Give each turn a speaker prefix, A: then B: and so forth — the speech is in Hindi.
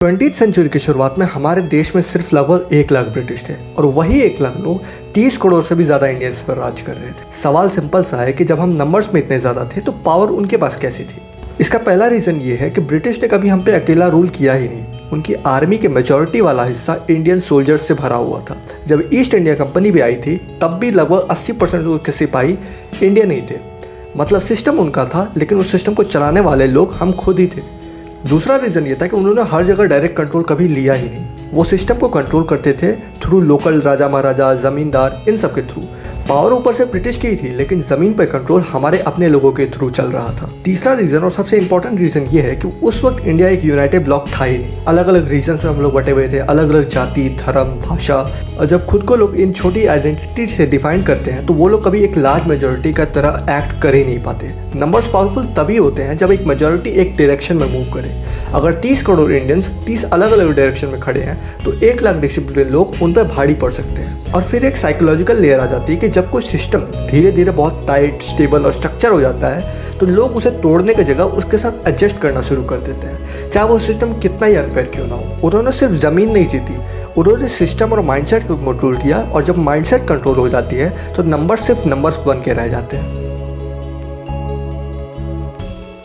A: 20वीं सेंचुरी की शुरुआत में हमारे देश में सिर्फ लगभग 1 लाख ब्रिटिश थे और वही 1 लाख लोग 30 करोड़ से भी ज़्यादा इंडियंस पर राज कर रहे थे। सवाल सिंपल सा है कि जब हम नंबर्स में इतने ज़्यादा थे तो पावर उनके पास कैसी थी। इसका पहला रीज़न ये है कि ब्रिटिश ने कभी हम पे अकेला रूल किया ही नहीं। उनकी आर्मी के मेजॉरिटी वाला हिस्सा इंडियन सोल्जर्स से भरा हुआ था। जब ईस्ट इंडिया कंपनी भी आई थी तब भी लगभग 80% उसके सिपाही इंडियन ही थे। मतलब सिस्टम उनका था लेकिन उस सिस्टम को चलाने वाले लोग हम खुद ही थे। दूसरा रीज़न ये था कि उन्होंने हर जगह डायरेक्ट कंट्रोल कभी लिया ही नहीं। वो सिस्टम को कंट्रोल करते थे थ्रू लोकल राजा महाराजा, ज़मींदार, इन सब के थ्रू। पावर ऊपर से ब्रिटिश की ही थी लेकिन ज़मीन पर कंट्रोल हमारे अपने लोगों के थ्रू चल रहा था। तीसरा रीज़न और सबसे इंपॉर्टेंट रीज़न ये है कि उस वक्त इंडिया एक यूनाइटेड ब्लॉक था ही नहीं। अलग अलग रीजन में हम लोग बटे हुए थे, अलग अलग जाति, धर्म, भाषा। और जब खुद को लोग इन छोटी आइडेंटिटी से डिफाइन करते हैं तो वो लोग कभी एक लार्ज मेजोरिटी का तरह एक्ट कर ही नहीं पाते। नंबर्स पावरफुल तभी होते हैं जब एक मेजोरिटी एक डायरेक्शन में मूव करे। अगर 30 करोड़ इंडियंस 30 अलग अलग डायरेक्शन में खड़े हैं तो 1 लाख डिसिप्लिन लोग उन पर भारी पड़ सकते हैं। और फिर एक साइकोलॉजिकल लेयर आ जाती है कि जब कोई सिस्टम धीरे धीरे बहुत टाइट, स्टेबल और स्ट्रक्चर हो जाता है तो लोग उसे तोड़ने की जगह उसके साथ एडजस्ट करना शुरू कर देते हैं, चाहे वो सिस्टम कितना ही अनफेयर क्यों ना हो। उन्होंने सिर्फ ज़मीन नहीं जीती, उन्होंने सिस्टम और माइंडसेट को कंट्रोल किया। और जब माइंडसेट कंट्रोल हो जाती है तो नंबर सिर्फ नंबर्स बन के रह जाते हैं।